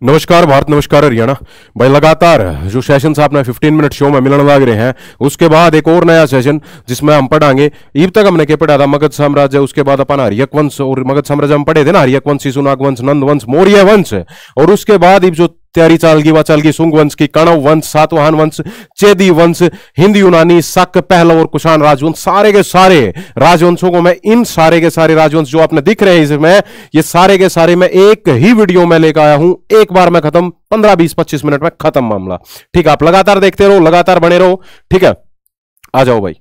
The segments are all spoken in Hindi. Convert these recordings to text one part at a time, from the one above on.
नमस्कार भारत, नमस्कार हरियाणा। भाई लगातार जो सेशन आपने 15 मिनट शो में मिलने लग रहे हैं, उसके बाद एक और नया सेशन जिसमें हम पढ़ाएंगे। इब तक हमने क्या पढ़ा था? मगध साम्राज्य, उसके बाद अपन हर्यक वंश, और मगध साम्राज्य हम पढ़े थे ना, हर्यक वंश, शिशुनाग वंश, नंद वंश, मौर्य वंश, और उसके बाद इब जो तैयारी चल गई शुंग वंश की, कणव वंश, सातवाहन वंश, चेदी वंश, हिंद यूनानी, शक, पहलव और कुषाण राजवंश, सारे के सारे राजवंशों को मैं, इन सारे के सारे राजवंश जो आपने दिख रहे हैं इसमें, ये सारे के सारे मैं एक ही वीडियो में लेकर आया हूं, एक बार में खत्म, 15 20 25 मिनट में खत्म मामला। ठीक है, आप लगातार देखते रहो, लगातार बने रहो। ठीक है, आ जाओ भाई।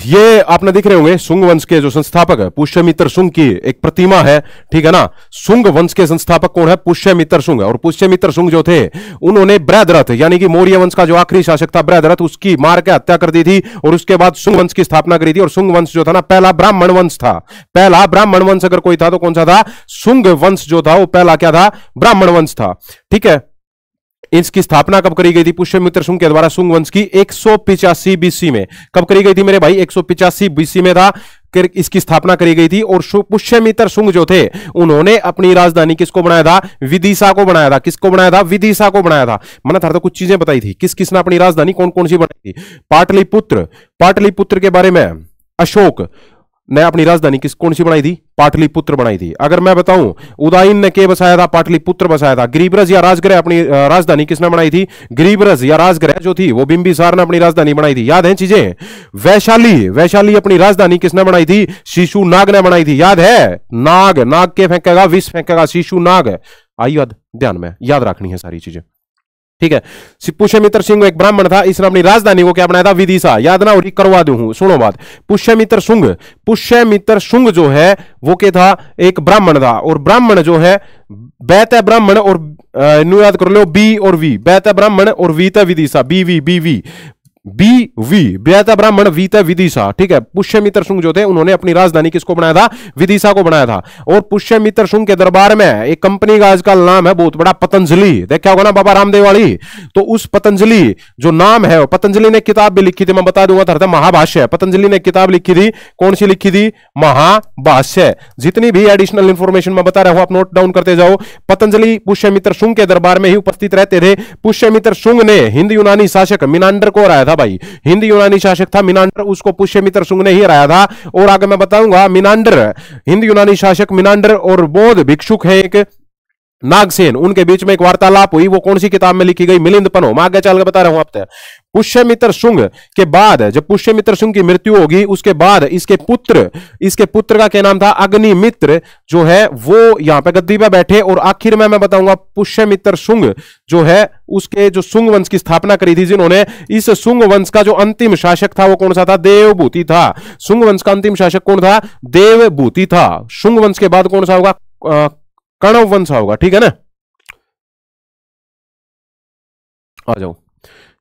ये आपने दिख रहे होंगे शुंग वंश के जो संस्थापक है पुष्यमित्र शुंग की एक प्रतिमा है। ठीक है ना, शुंग वंश के संस्थापक कौन है? पुष्यमित्र शुंग है। और पुष्यमित्र शुंग जो थे, उन्होंने बृहद्रथ यानी कि मौर्य वंश का जो आखिरी शासक था बृहद्रथ, उसकी मार के हत्या कर दी थी, और उसके बाद शुंग वंश की स्थापना करी थी। और शुंग वंश जो था ना, पहला ब्राह्मण वंश था। पहला ब्राह्मण वंश अगर कोई था तो कौन सा था? शुंग वंश जो था वो पहला क्या था? ब्राह्मण वंश था। ठीक है, इसकी स्थापना कब करी गई थी? पुष्यमित्र शुंग के द्वारा शुंग वंश की 185 बीसी में। कब करी गई थी मेरे भाई? 185 बीसी में था इसकी स्थापना करी गई थी। और पुष्यमित्र शुंग जो थे, उन्होंने अपनी राजधानी किसको बनाया था? विदिशा को बनाया था। किसको बनाया था? विदिशा को बनाया था। मैंने था तो कुछ चीजें बताई थी, किस किसने अपनी राजधानी कौन कौन सी बनाई थी। पाटलिपुत्र, पाटलिपुत्र के बारे में अशोक ने अपनी राजधानी कौन सी बनाई थी? पाटलिपुत्र बनाई थी। अगर मैं बताऊं, उदयन ने क्या बसाया था? पाटलिपुत्र बसाया था। गिरिब्रज या राजगृह अपनी राजधानी किसने बनाई थी? गिरिब्रज या राजगृह जो थी वो बिंबिसार ने अपनी राजधानी बनाई थी। याद है चीजें? वैशाली, वैशाली अपनी राजधानी किसने बनाई थी? शिशुनाग ने बनाई थी। याद है? नाग, नाग के फेंकेगा विष फेंकेगा, शिशुनाग। आई याद? ध्यान में याद रखनी है सारी चीजें। ठीक है, पुष्यमित्र शुंग एक ब्राह्मण था, इसने अपनी राजधानी को क्या बनाया था? विदिशा। याद ना? और करवा दूं, सुनो बात। पुष्यमित्र शुंग, पुष्यमित्र शुंग जो है वो क्या था? एक ब्राह्मण था। और ब्राह्मण जो है, बैत ब्राह्मण और याद कर लो, बी और वी, बैत ब्राह्मण और वीत Vidisha, B V, B V, B V, बैत ब्राह्मण वीत विदिशा। ठीक है, पुष्यमित्र शुंग जो थे, उन्होंने अपनी राजधानी किसको बनाया था? विदिशा को बनाया था। और पुष्यमित्र शुंग के दरबार में एक कंपनी का आजकल नाम है बहुत बड़ा, पतंजलि। देखा होगा ना बाबा रामदेव वाली? तो उस पतंजलि जो नाम है, पतंजलि ने किताब भी लिखी थी, मैं बता दूंगा था, महाभाष्य। पतंजलि ने किताब लिखी थी, कौन सी लिखी थी? महाभाष्य। जितनी भी एडिशनल इंफॉर्मेशन मैं बता रहा हूं आप नोट डाउन करते जाओ। पतंजलि पुष्यमित्र शुंग के दरबार में ही उपस्थित रहते थे। पुष्यमित्र शुंग ने हिंद यूनानी शासक मिनांडर को हराया था भाई। हिंद यूनानी शासक था मिनांडर, उसको पुष्यमित्र शुंग ने ही हराया था। और आगे मैं बताऊंगा, मिनांडर, हिंद यूनानी शासक मिनांडर और बौद्ध भिक्षुक है एक नागसेन, उनके बीच में एक वार्तालाप हुई। वो कौन सी किताब में लिखी गई? मिलिंद पनो। मैं आगे चल के बता रहा हूं आपसे। पुष्यमित्र शुंग के बाद, जब पुष्यमित्र शुंग की मृत्यु होगी, उसके बाद इसके पुत्र का क्या नाम था? अग्निमित्र जो है वो यहां पे गद्दी पे बैठे। और आखिर में मैं बताऊंगा पुष्यमित्र शुंग जो है, उसके जो शुंग वंश की स्थापना करी थी जिन्होंने, इस शुंग वंश का जो अंतिम शासक था वो कौन सा था? देवभूति था। शुंग वंश का अंतिम शासक कौन था? देवभूति था। शुंग वंश के बाद कौन सा होगा? कणव वंश होगा। ठीक है ना? आ जाओ,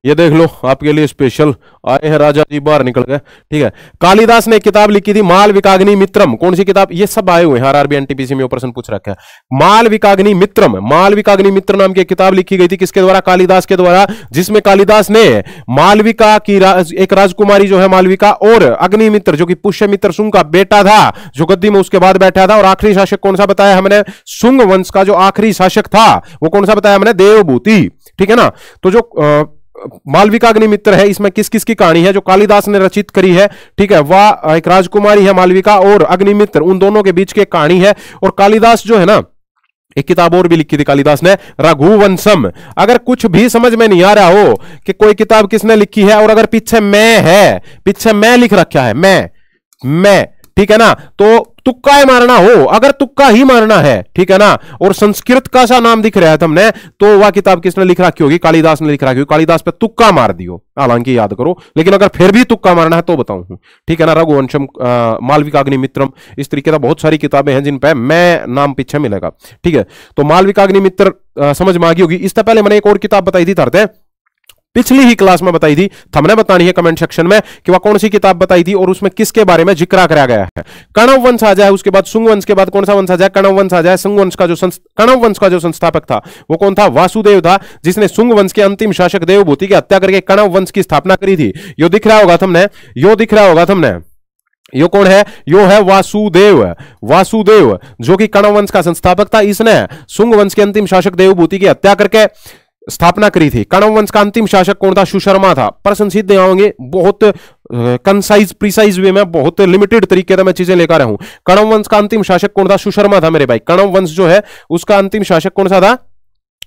ये देख लो आपके लिए स्पेशल आए हैं राजा जी, बाहर निकल गए। ठीक है, कालिदास ने किताब लिखी थी मालविकाग्नि मित्रम। कौन सी किताब? ये सब आए हुए हैं, आरआरबी एनटीपीसी में प्रश्न पूछ रखा है। मालविकाग्नि मित्रम, मालविकाग्नि मित्र नाम की किताब लिखी गई थी, किसके द्वारा? कालिदास के द्वारा। जिसमें कालिदास ने मालविका की एक राजकुमारी जो है मालविका, और अग्निमित्र जो कि पुष्यमित्र शुंग का बेटा था, जो गद्दी में उसके बाद बैठा था। और आखिरी शासक कौन सा बताया हमने? शुंग वंश का जो आखिरी शासक था वो कौन सा बताया हमने? देवभूति। ठीक है ना? तो जो मालविका अग्निमित्र है, इसमें किस किस की कहानी है जो कालिदास ने रचित करी है? ठीक है, वह एक राजकुमारी है मालविका, और अग्निमित्र, उन दोनों के बीच की कहानी है। और कालिदास जो है ना, एक किताब और भी लिखी थी कालिदास ने, रघुवंशम। अगर कुछ भी समझ में नहीं आ रहा हो कि कोई किताब किसने लिखी है, और अगर पीछे मैं है, पीछे मैं लिख रखा है, मैं, ठीक है ना, तो तुक्का ही मारना हो, अगर तुक्का ही मारना है, ठीक है ना, और संस्कृत का सा नाम दिख रहा है तुमने, तो वह किताब किसने लिख रखी होगी? कालिदास ने लिख रखी होगी। कालिदास पे तुक्का मार दियो, हालांकि याद करो, लेकिन अगर फिर भी तुक्का मारना है तो बताऊं। ठीक है ना? रघुवंशम, मालविकाग्निमित्रम, इस तरीके का बहुत सारी किताबें हैं जिन पे मैं नाम पीछे मिलेगा। ठीक है, तो मालविकाग्निमित्र समझ में आ गई होगी। इससे पहले मैंने एक और किताब बताई थी धरते, पिछली ही क्लास में बताई थी, थमने बतानी है कमेंट सेक्शन में कि वह कौन सी किताब बताई थी और उसमें किसके बारे में जिक्र कराया गया है। कणव वंश आ जाए, उसके बाद शुंग वंश के बाद कौन सा वंश आ जाए? कणव वंश आ जाए। शुंग वंश का जो कणव वंश का जो संस्थापक था वो कौन था? वासुदेव था, जिसने शुंग वंश के अंतिम शासक देवभूति की हत्या करके कणव वंश की स्थापना करी थी। यो दिख रहा होगा तुमने, यो दिख रहा होगा तुमने, यो कौन है? यो है वासुदेव। वासुदेव जो कि कण्व वंश का संस्थापक था, इसने शुंग वंश के अंतिम शासक देवभूति की हत्या करके स्थापना करी थी। कण्व वंश का अंतिम शासक कौन था? सुशर्मा था। प्रश्न सीधे आओगे, बहुत कंसाइज प्रिसाइज वे में, बहुत लिमिटेड तरीके से मैं चीजें लेकर आया हूं। कण्व वंश का अंतिम शासक कौन था? सुशर्मा था मेरे भाई। कण्व वंश जो है उसका अंतिम शासक कौन सा था?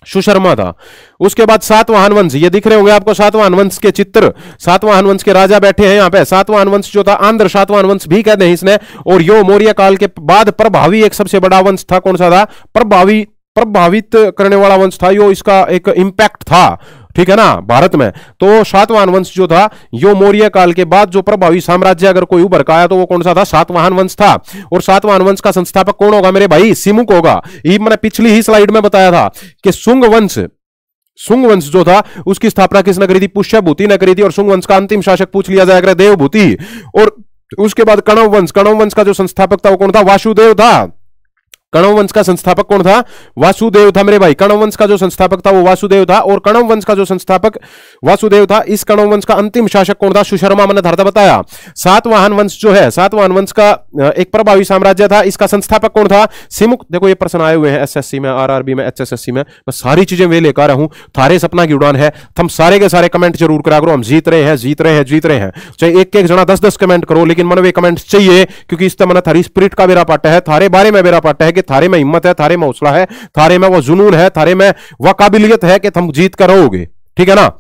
सुशर्मा था। उसके बाद सातवाहन वंश, ये दिख रहे होंगे आपको सातवाहन वंश के चित्र। सातवाहन वंश के राजा बैठे हैं यहाँ पे। सातवाहन वंश जो था, आंध्र सातवाहन वंश भी कहते हैं इसने। और यो मौर्य काल के बाद प्रभावी एक सबसे बड़ा वंश था। कौन सा था? प्रभावित करने वाला वंश था यो, इसका एक इंपैक्ट था, ठीक है ना, भारत में। तो सातवाहन वंश जो था, यो मौर्य काल के बाद जो प्रभावी साम्राज्य अगर कोई उभर का आया तो वो कौन सा था? सातवाहन वंश था। और सातवाहन वंश का संस्थापक कौन होगा मेरे भाई? सिमुक होगा। ये मैंने पिछली ही स्लाइड में बताया था कि शुंग वंश जो था उसकी स्थापना किसने करी थी? पुष्यभूति ने करी थी। और शुंग वंश का अंतिम शासक पूछ लिया जाएगा देवभूति। और उसके बाद कण्व वंश का जो संस्थापक था वो कौन था? वासुदेव था। कण्व वंश का संस्थापक कौन था? वासुदेव था मेरे भाई। कण्व वंश का जो संस्थापक था वो वासुदेव था। और कण्व वंश का जो संस्थापक वासुदेव था, इस कण्व वंश का अंतिम शासक कौन था? सुशर्मा, मैंने धरता बताया। सातवाहन वंश जो है, सातवाहन वंश का एक प्रभावी साम्राज्य था, इसका संस्थापक कौन था? सिमुक। देखो ये प्रश्न आए हुए हैं एसएससी में, आरआरबी में, एचएसएससी में। मैं सारी चीजें वे लेकर आया हूं। थारे सपना की उड़ान है। हम सारे के सारे कमेंट जरूर करा करो। हम जीत रहे हैं, जीत रहे हैं, जीत रहे हैं। चाहे एक एक जना 10-10 कमेंट करो, लेकिन मन वे कमेंट चाहिए, क्योंकि इस तरह थारी स्पिरिट का मेरा पाटा है, थारे बारे में मेरा पाटा है कि थारे में हिम्मत है, थारे में हौसला है, थारे में वो जुनून है, थारे में वह काबिलियत है कि तुम जीत कर रहोगे, ठीक है ना।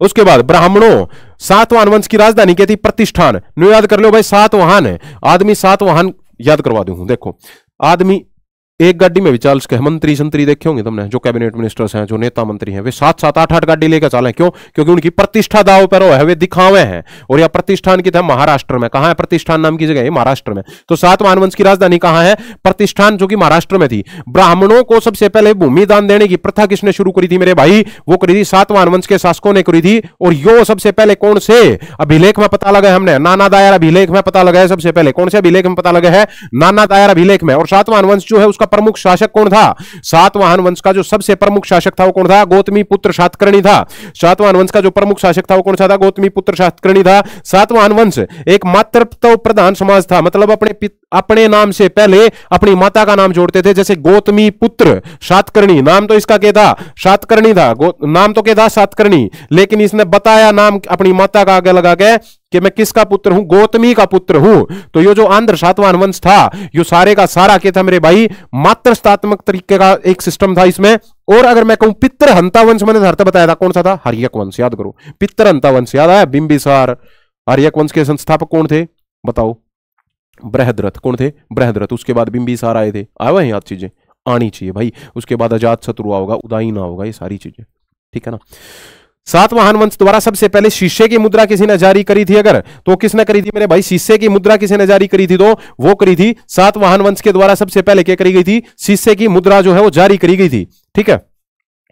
उसके बाद ब्राह्मणों, सातवाहन वंश की राजधानी क्या थी? प्रतिष्ठान। न्यू याद कर लो भाई, सातवाहन है आदमी, सातवाहन याद करवा दूं। देखो आदमी एक गाड़ी में भी चाल सके। मंत्री संतरी देखे होंगे तुमने, जो कैबिनेट मिनिस्टर्स हैं, जो नेता मंत्री हैं, वे 7-7, 8-8 गाड़ी लेकर चले। क्यों? क्योंकि उनकी प्रतिष्ठा दाव पर है, वे दिखावे हैं। और यह प्रतिष्ठान की था महाराष्ट्र में। कहां है प्रतिष्ठान नाम की जगह? है महाराष्ट्र में। तो सातवाहन वंश की राजधानी कहां है? प्रतिष्ठान, जो कि महाराष्ट्र में थी। ब्राह्मणों को सबसे पहले भूमि दान देने की प्रथा किसने शुरू करी थी मेरे भाई? वो करी थी सातवाहन वंश के शासकों ने करी थी। और यो सबसे पहले कौन से अभिलेख में पता लगा? हमने नाना दायर अभिलेख में पता लगा है। सबसे पहले कौन से अभिलेख में पता लगा है? नाना दायर अभिलेख में। और सातवाहन वंश जो है उसका प्रमुख शासक कौन था? सातवाहन वंश का जो सबसे प्रमुख शासक था वो कौन था? गौतमी पुत्र सातकर्णी था। सातवाहन वंश का जो प्रमुख शासक था वो कौन सा था? गौतमी पुत्र सातकर्णी था। सातवाहन वंश एक मातृत्व प्रधान समाज था, मतलब अपने नाम से पहले अपनी माता का नाम जोड़ते थे। जैसे गौतमी पुत्र सातकर्णी, नाम तो इसका क्या था? सातकर्णी था। नाम तो क्या था? सातकर्णी। लेकिन इसने बताया नाम अपनी माता का आगे लगा के कि मैं किसका पुत्र हूं? गौतमी का पुत्र हूं। तो ये जो आंध्र सातवाहन वंश था, ये सारे का सारा क्या था मेरे भाई? मातृस्तात्मक तरीके का एक सिस्टम था इसमें। और अगर मैं कहूं पितृहंता वंश, मैंने धरते बताया था कौन सा था? हर्यक वंश। याद करो, पितृहंता वंश याद आया? बिंबिसार। हर्यक वंश के संस्थापक कौन थे बताओ? बृहद्रथ। कौन थे? बृहद्रथ। उसके बाद बिंबिसार आए थे। आए हुए याद चीजें आनी चाहिए भाई। उसके बाद अजातशत्रु होगा, उदयन होगा, ये सारी चीजें, ठीक है ना। सातवाहन वंश द्वारा सबसे पहले शीशे की मुद्रा किसी ने जारी करी थी अगर, तो किसने करी थी मेरे भाई? शीशे की मुद्रा किसी ने जारी करी थी? तो वो करी थी सातवाहन वंश के द्वारा सबसे पहले क्या करी गई थी? शीशे की मुद्रा जो है वो जारी करी गई थी, ठीक है।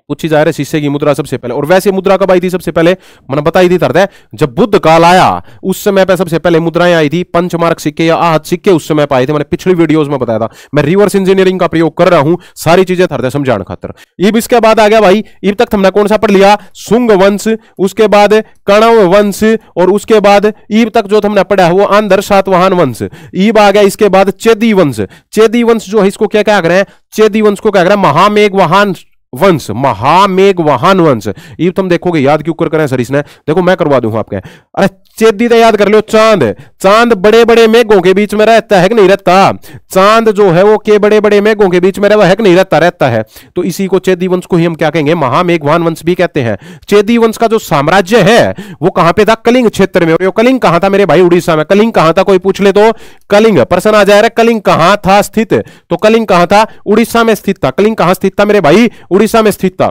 पूछी जा रहा है शीशे की मुद्रा सबसे पहले। और वैसे मुद्रा कब आई थी सबसे पहले? मैंने बताई थी तरह, जब बुद्ध काल आया उस समय पे सबसे पहले मुद्राएं आई थी। पंचमार्क सिक्के या आहत सिक्के उस समय पाए थे। मैंने पिछली वीडियोस में बताया था। मैं रिवर्स इंजीनियरिंग का प्रयोग कर रहा हूं सारी चीजें थरते समझाने खातिर। अब इसके बाद आ गया भाई, अब तक हमने कौन सा पढ़ लिया? शुंग वंश, उसके बाद कण्व वंश, और उसके बाद अब तक जो हमने पढ़ा है वो आंध्र सातवाहन वंश। अब आ गया इसके बाद चेदी वंश। चेदी वंश जो है इसको क्या कह रहे हैं? चेदी वंश को क्या कह रहे हैं? महामेघवाहन वंश, महामेघवाहन वंश। ये तुम देखोगे याद क्यों कर रहे हैं सर इसने? देखो मैं करवा दूं आपके। अरे चेदी तो याद कर लो। चांद, चांद बड़े बड़े मेघों के बीच में रहता है कि नहीं रहता? चांद जो है वो के बड़े बड़े मेघों के बीच में रहता है कि नहीं रहता? रहता है। तो इसी को चेदी वंश को ही हम क्या कहेंगे? महामेघवाहन वंश भी कहते हैं। चेदी वंश का जो साम्राज्य है वो कहां पे था? कलिंग क्षेत्र में। और कलिंग कहां था मेरे भाई? उड़ीसा में। कलिंग कहां था? कोई पूछ ले तो कलिंग प्रश्न आ जाएगा। कलिंग कहां था स्थित? तो कलिंग कहां था? उड़ीसा में स्थित था। कलिंग कहां स्थित था मेरे भाई? उड़ीसा में स्थित था,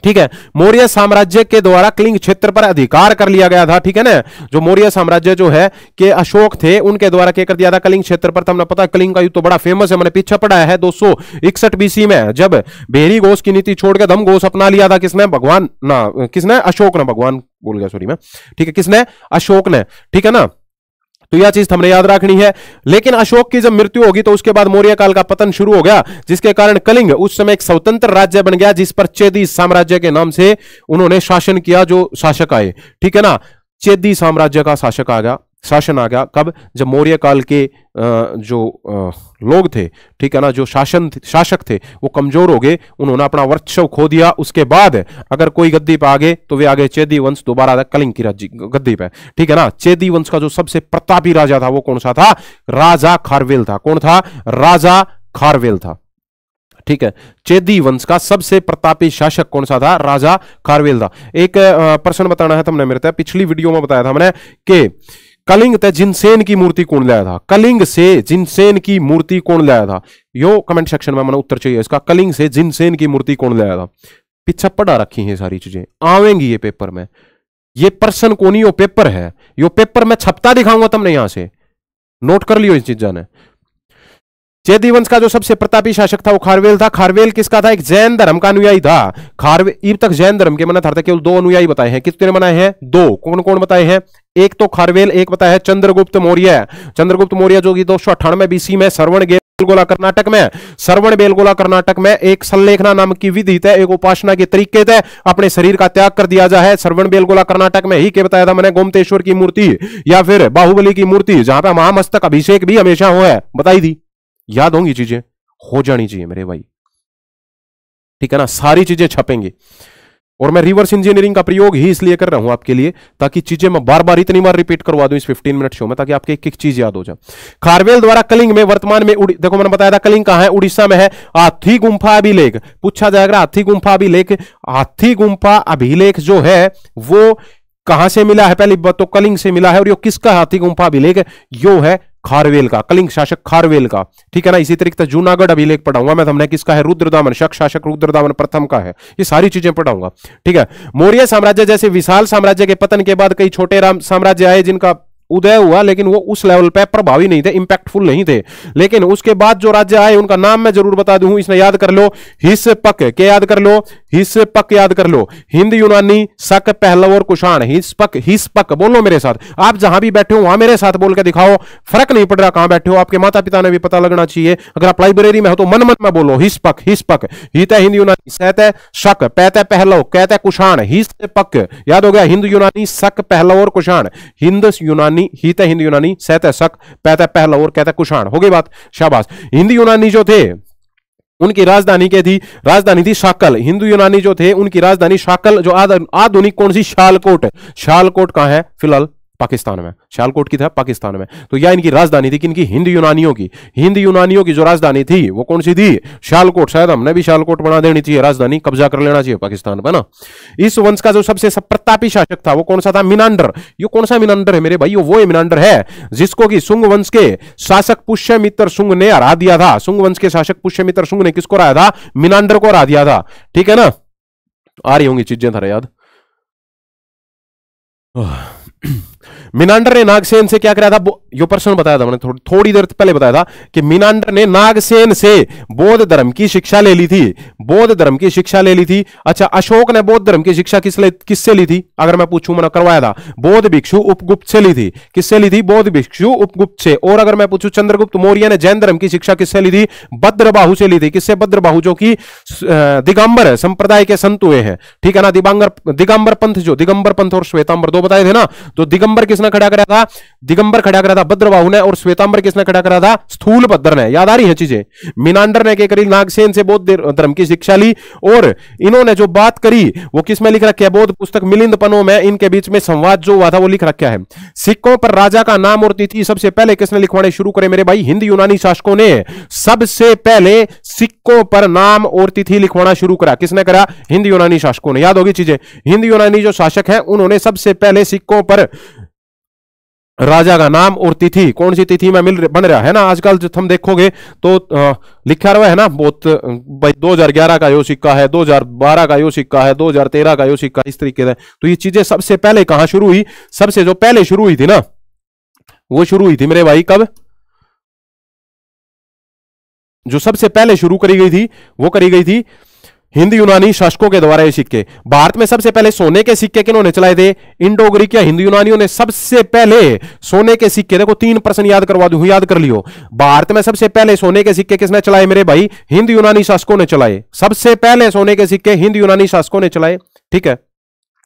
ठीक है। मौर्य साम्राज्य के द्वारा कलिंग क्षेत्र पर अधिकार कर लिया गया था, ठीक है ना। जो मौर्य साम्राज्य जो है कि अशोक थे उनके द्वारा क्या कर दिया था? कलिंग क्षेत्र पर। हमने पता है कलिंग का युद्ध तो बड़ा फेमस है, मैंने पीछे पढ़ा है 261 बीसी में, जब बेरी घोष की नीति छोड़ के धम घोष अपना लिया था। किसने? भगवान ना, किसने? अशोक ने। भगवान बोल गया, सॉरी मैं, ठीक है। किसने? अशोक ने, ठीक है ना। तो यह चीज हमने याद रखनी है। लेकिन अशोक की जब मृत्यु होगी तो उसके बाद मौर्य काल का पतन शुरू हो गया, जिसके कारण कलिंग उस समय एक स्वतंत्र राज्य बन गया, जिस पर चेदी साम्राज्य के नाम से उन्होंने शासन किया, जो शासक आए, ठीक है ना। चेदी साम्राज्य का शासक आ गया। शासन आ गया। कब? जब मौर्य काल के जो लोग थे, ठीक है ना, जो शासक थे वो कमजोर हो गए, उन्होंने अपना वर्चस्व खो दिया। उसके बाद अगर कोई गद्दी पे आ गए तो वे आगे चेदी वंश दोबारा आता कलिंग की गद्दी पे, ठीक है ना। चेदी वंश का जो सबसे प्रतापी राजा था वो कौन सा था? राजा खारवेल था। कौन था? राजा खारवेल था, ठीक है। चेदी वंश का सबसे प्रतापी शासक कौन सा था? राजा खारवेल था। एक प्रश्न बताना है तुमने मेरे, पिछली वीडियो में बताया था मैंने कि कलिंग से जिनसेन की मूर्ति कौन लाया था? कलिंग से जिनसेन की मूर्ति कौन लाया था? यो कमेंट सेक्शन में मैंने उत्तर चाहिए इसका। कलिंग से जिनसेन की मूर्ति कौन लाया था? पीछे पढ़ा रखी है सारी चीजें, आवेंगी ये पेपर में। ये प्रश्न कोनी, यो पेपर है, यो पेपर में छपता दिखाऊंगा तुमने, यहां से नोट कर लियो इस चीजा ने। चेदी वंश का जो सबसे प्रतापी शासक था वो खारवेल था। खारवेल किसका था? एक जैन धर्म का अनुयायी था। खारवेल तक जैन धर्म के मना था केवल 2 अनुयायी बताए हैं। कितने बनाए हैं? 2। कौन कौन बताए हैं? एक तो खारवेल, एक बताया है चंद्रगुप्त मौर्य। चंद्रगुप्त मौर्य जो कि 298 बीसी में श्रवण बेलगोला कर्नाटक में, श्रवण बेलगोला कर्नाटक में एक संलेखना नाम की विधि थे, एक उपासना के तरीके थे, अपने शरीर का त्याग कर दिया जाए। श्रवण बेलगोला कर्नाटक में ही के बताया था मैंने गोमतेश्वर की मूर्ति या फिर बाहुबली की मूर्ति, जहां पर महामस्तक अभिषेक भी हमेशा हो है, बताई थी। याद होंगी चीजें, हो जानी चाहिए मेरे भाई, ठीक है ना। सारी चीजें छपेंगी और मैं रिवर्स इंजीनियरिंग का प्रयोग ही इसलिए कर रहा हूं आपके लिए, ताकि चीजें मैं बार बार इतनी बार रिपीट करवा दूं इस 15 मिनट शो में, ताकि आपके एक एक चीज याद हो जाए। खारवेल द्वारा कलिंग में वर्तमान में देखो मैंने बताया था कलिंग कहां है? उड़ीसा में है। हाथी गुंफा अभिलेख पूछा जाएगा। हाथी गुंफा अभिलेख, हाथी गुंफा अभिलेख जो है वो कहां से मिला है? पहली बात तो कलिंग से मिला है। और यो किसका हाथी गुंफा अभिलेख? यो है खारवेल का, कलिंग शासक खारवेल का, ठीक है ना। इसी तरीके से जूनागढ़ अभिलेख पढ़ाऊंगा मैं हमने, किसका है? रुद्रदामन, शक शासक रुद्रदामन प्रथम का है। ये सारी चीजें पढ़ाऊंगा, ठीक है। मौर्य साम्राज्य जैसे विशाल साम्राज्य के पतन के बाद कई छोटे साम्राज्य आए जिनका उदय हुआ, लेकिन वो उस लेवल पे प्रभावी नहीं थे, इंपैक्टफुल नहीं थे। लेकिन उसके बाद जो राज्य आए उनका नाम मैं जरूर बता दूं, इसने याद कर लो। हिस्पक के याद कर लो, हिस्पक याद कर लो। हिंद, यूनानी, शक, पहलव और कुषाण। हिस्पक, हिस्पक बोलो मेरे साथ। आप जहां भी बैठे हो वहां मेरे साथ बोल के दिखाओ, फर्क नहीं पड़ रहा कहां बैठे हो, आपके माता पिता ने भी पता लगना चाहिए। अगर आप लाइब्रेरी में हो तो मन मन में बोलो हिस्पक, हिस्पक। हित हिंद यूनानी, सहत शक, पैत पहलव, कहते कुषाण, हिस्पक। याद हो गया? हिंद, यूनानी, शक, पहलव और कुषाण। हिंद यूनानी, हित हिंद यूनानी, सहत शक, पैत पहलव और कहते कुषाण। हो गई बात, शाबाश। हिंद यूनानी जो थे उनकी राजधानी क्या थी? राजधानी थी शाकल। हिंदू यूनानी जो थे उनकी राजधानी शाकल, जो आधुनिक कौन सी? शालकोट। शालकोट कहां है? फिलहाल पाकिस्तान में। शालकोट की था पाकिस्तान में। तो यह इनकी राजधानी थी, किनकी? हिंद यूनानियों की। हिंद यूनानियों की जो राजधानी थी वो कौन सी थी? शालकोट। शायद हमने भी शालकोट बना देनी चाहिए राजधानी, कब्जा कर लेना चाहिए पाकिस्तान पर ना। इस वंश का जो सबसे प्रतापी शासक था वो कौन सा था? मिनांडर। ये कौन सा मिनांडर है मेरे भाई? वो मिनांडर है जिसको कि शुंग वंश के शासक पुष्यमित्र शुंग ने हरा दिया था। शुंग वंश के शासक पुष्यमित्र शुंग ने किसको हराया था? मिनांडर को हरा दिया था, ठीक है ना। आ रही होंगी चीजें थारे याद। मिनांडर ने नागसेन से क्या कराया था? यो प्रश्न बताया था मैंने थोड़ी देर पहले बताया था कि मिनांडर ने नागसेन से बौद्ध धर्म की शिक्षा ले ली थी। बौद्ध धर्म की शिक्षा ले ली थी। अच्छा, अशोक ने बौद्ध धर्म की शिक्षा किससे ली थी? अगर मैं पूछूं, मैंने करवाया था, बौद्ध भिक्षु उपगुप्त से ली थी। किससे ली थी? बौद्ध भिक्षु उपगुप्त से। और अगर मैं पूछूं चंद्रगुप्त मौर्य ने जैन धर्म की शिक्षा किससे ली थी? भद्रबाहु से ली थी। किससे? भद्रबाहु, जो कि दिगंबर संप्रदाय के संत हुए हैं, ठीक है ना। दिगंबर पंथ, जो दिगंबर पंथ और श्वेतांबर दो बताए थे ना, तो दिगंबर किसने खड़ा करा था? दिगंबर खड़ा करा था भद्रबाहु ने, और श्वेतांबर किसने खड़ा करा था? स्थूलभद्र ने। याद आ रही है चीजें? मिनांडर ने क्या करी? नागसेन से बौद्ध धर्म की शिक्षा ली। और इन्होंने जो बात करी वो किसमें लिख रखा है? बौद्ध पुस्तक मिलिंद पन्नों में इनके बीच में संवाद जो हुआ था वो लिख रखा है। सिक्कों पर राजा का नाम और तिथि सबसे पहले किसने लिखवाने शुरू करे मेरे भाई? हिंद यूनानी शासकों ने सबसे पहले सिक्कों पर नाम और तिथि लिखवाना शुरू करा। किसने करा? हिंद यूनानी शासकों ने। याद होगी चीजें? हिंद यूनानी जो शासक है उन्होंने सबसे पहले सिक्कों पर राजा का नाम और तिथि, कौन सी तिथि में बन रहा है ना आजकल, जो तुम देखोगे तो लिखा हुआ है ना बहुत भाई, 2011 का यो सिक्का है, 2012 का यो सिक्का है, 2013 का यो सिक्का, इस तरीके से। तो ये चीजें सबसे पहले कहां शुरू हुई? सबसे जो पहले शुरू हुई थी ना, वो शुरू हुई थी मेरे भाई कब? जो सबसे पहले शुरू करी गई थी वो करी गई थी हिंद यूनानी शासकों के द्वारा। ये सिक्के भारत में सबसे पहले सोने के सिक्के किन्होंने चलाए थे? इंडो ग्रीक या हिंदू यूनानियों ने सबसे पहले सोने के सिक्के, देखो 3 प्रश्न याद करवा दूं, याद कर लियो। भारत में सबसे पहले सोने के सिक्के किसने चलाए मेरे भाई? हिंद यूनानी शासकों ने चलाए। सबसे पहले सोने के सिक्के हिंद यूनानी शासकों ने चलाए, ठीक है।